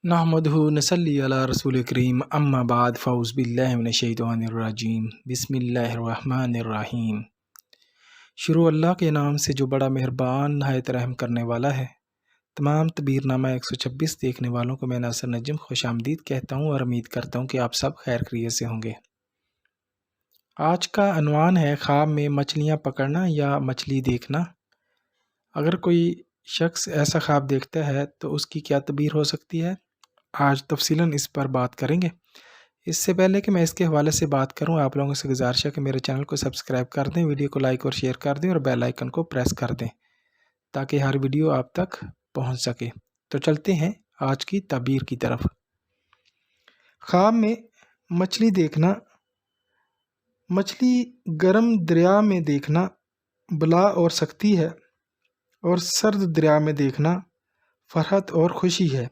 نحمدہ نصلی علی رسول کریم اما بعد فاعوذ باللہ من الشیطان الرجیم بسم اللہ الرحمن الرحیم۔ شروع اللہ کے نام سے جو بڑا مہربان نہایت رحم کرنے والا ہے۔ تمام تبیر نامہ 126 دیکھنے والوں کو میں ناصر نجم خوش آمدید کہتا ہوں اور امید کرتا ہوں کہ آپ سب خیر خیریت سے ہوں گے۔ آج کا عنوان ہے خواب میں مچھلیاں پکڑنا یا مچھلی دیکھنا۔ اگر کوئی شخص ایسا خواب دیکھتا ہے تو اس کی کیا تعبیر ہو سکتی ہے؟ آج تفصیلاً اس پر بات کریں گے۔ اس سے پہلے کہ میں اس کے حوالے سے بات کروں، آپ لوگوں سے گزارش ہے کہ میرے چینل کو سبسکرائب کر دیں، ویڈیو کو لائک اور شیئر کر دیں اور بیل آئیکن کو پریس کر دیں تاکہ ہر ویڈیو آپ تک پہنچ سکے۔ تو چلتے ہیں آج کی تعبیر کی طرف۔ خواب میں مچھلی دیکھنا، مچھلی گرم دریا میں دیکھنا بلا اور سختی ہے، اور سرد دریا میں دیکھنا فرحت اور خوشی ہے۔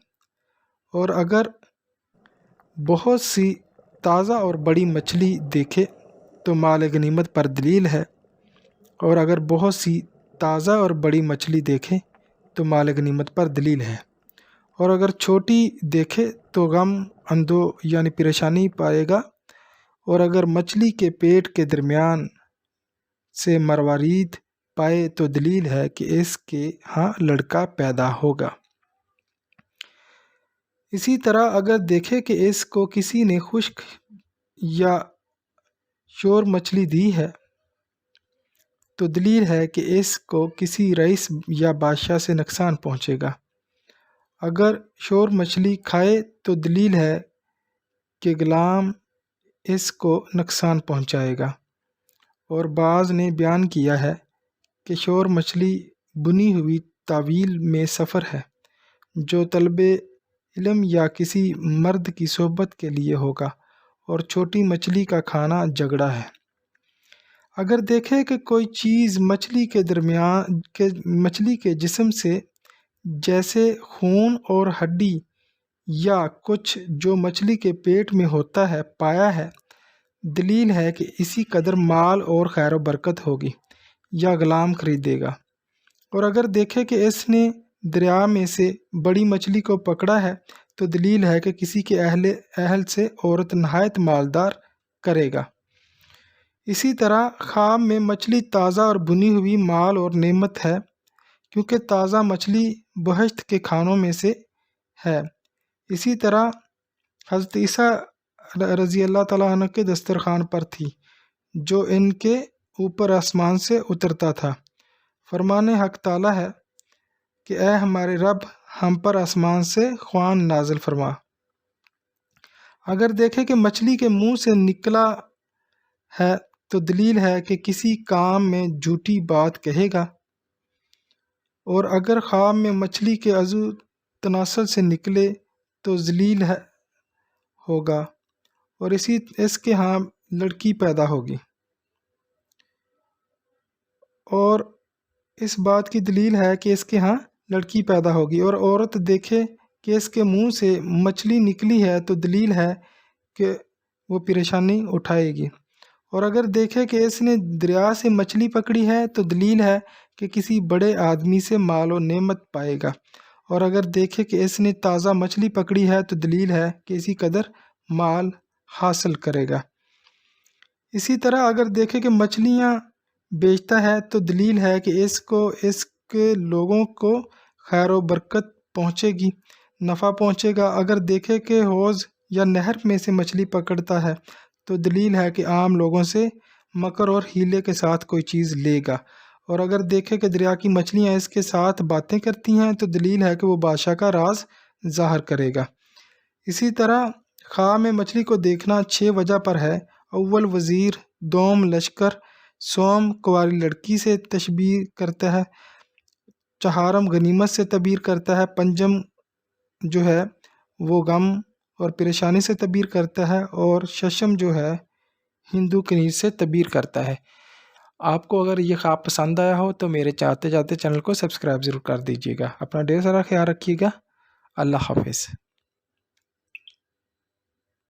اور اگر بہت سی تازہ اور بڑی مچھلی دیکھے تو مال غنیمت پر دلیل ہے، اور اگر بہت سی تازہ اور بڑی مچھلی دیکھے تو مال غنیمت پر دلیل ہے، اور اگر چھوٹی دیکھے تو غم اندو یعنی پریشانی پائے گا، اور اگر مچھلی کے پیٹ کے درمیان سے مروارید پائے تو دلیل ہے کہ اس کے ہاں لڑکا پیدا ہوگا۔ اسی طرح اگر دیکھے کہ اس کو کسی نے خشک یا شور مچھلی دی ہے تو دلیل ہے کہ اس کو کسی رئیس یا بادشاہ سے نقصان پہنچے گا۔ اگر شور مچھلی کھائے تو دلیل ہے کہ غلام اس کو نقصان پہنچائے گا۔ اور بعض نے بیان کیا ہے کہ شور مچھلی بنی ہوئی تعویل میں سفر ہے جو طلب علم یا کسی مرد کی صحبت کے لیے ہوگا، اور چھوٹی مچھلی کا کھانا جھگڑا ہے۔ اگر دیکھے کہ کوئی چیز مچھلی کے جسم سے جیسے خون اور ہڈی یا کچھ جو مچھلی کے پیٹ میں ہوتا ہے پایا ہے، دلیل ہے کہ اسی قدر مال اور خیر و برکت ہوگی یا غلام خریدے گا۔ اور اگر دیکھے کہ اس نے دریا میں سے بڑی مچھلی کو پکڑا ہے تو دلیل ہے کہ کسی کے اہل سے عورت نہایت مالدار کرے گا۔ اسی طرح خواب میں مچھلی تازہ اور بنی ہوئی مال اور نعمت ہے، کیونکہ تازہ مچھلی بہشت کے کھانوں میں سے ہے۔ اسی طرح حضرت عیسیٰ رضی اللہ تعالیٰ عنہ کے دسترخوان پر تھی جو ان کے اوپر آسمان سے اترتا تھا۔ فرمان حق تعالیٰ ہے کہ اے ہمارے رب، ہم پر آسمان سے خوان نازل فرما۔ اگر دیکھے کہ مچھلی کے منہ سے نکلا ہے تو دلیل ہے کہ کسی کام میں جھوٹی بات کہے گا، اور اگر خواب میں مچھلی کے عضو تناسل سے نکلے تو ذلیل ہوگا، اور اس کے ہاں لڑکی پیدا ہوگی۔ اور اس بات کی دلیل ہے کہ اس کے ہاں لڑکی پیدا ہوگی، اور عورت دیکھے کہ اس کے منہ سے مچھلی نکلی ہے تو دلیل ہے کہ وہ پریشانی اٹھائے گی۔ اور اگر دیکھے کہ اس نے دریا سے مچھلی پکڑی ہے تو دلیل ہے کہ کسی بڑے آدمی سے مال و نعمت پائے گا، اور اگر دیکھے کہ اس نے تازہ مچھلی پکڑی ہے تو دلیل ہے کہ اسی قدر مال حاصل کرے گا۔ اسی طرح اگر دیکھے کہ مچھلیاں بیچتا ہے تو دلیل ہے کہ اس کے لوگوں کو خیر و برکت پہنچے گی، نفع پہنچے گا۔ اگر دیکھے کہ حوض یا نہر میں سے مچھلی پکڑتا ہے تو دلیل ہے کہ عام لوگوں سے مکر اور ہیلے کے ساتھ کوئی چیز لے گا، اور اگر دیکھے کہ دریا کی مچھلیاں اس کے ساتھ باتیں کرتی ہیں تو دلیل ہے کہ وہ بادشاہ کا راز ظاہر کرے گا۔ اسی طرح خواب میں مچھلی کو دیکھنا 6 وجہ پر ہے۔ اول وزیر، دوم لشکر، سوم کنواری لڑکی سے تشبیہ کرتا ہے، چہارم غنیمت سے تعبیر کرتا ہے، پنجم جو ہے وہ غم اور پریشانی سے تعبیر کرتا ہے، اور ششم جو ہے ہندو کنیر سے تعبیر کرتا ہے۔ آپ کو اگر یہ خواب پسند آیا ہو تو میرے چاہتے چینل کو سبسکرائب ضرور کر دیجیے گا۔ اپنا ڈھیر سارا خیال رکھیے گا۔ اللہ حافظ۔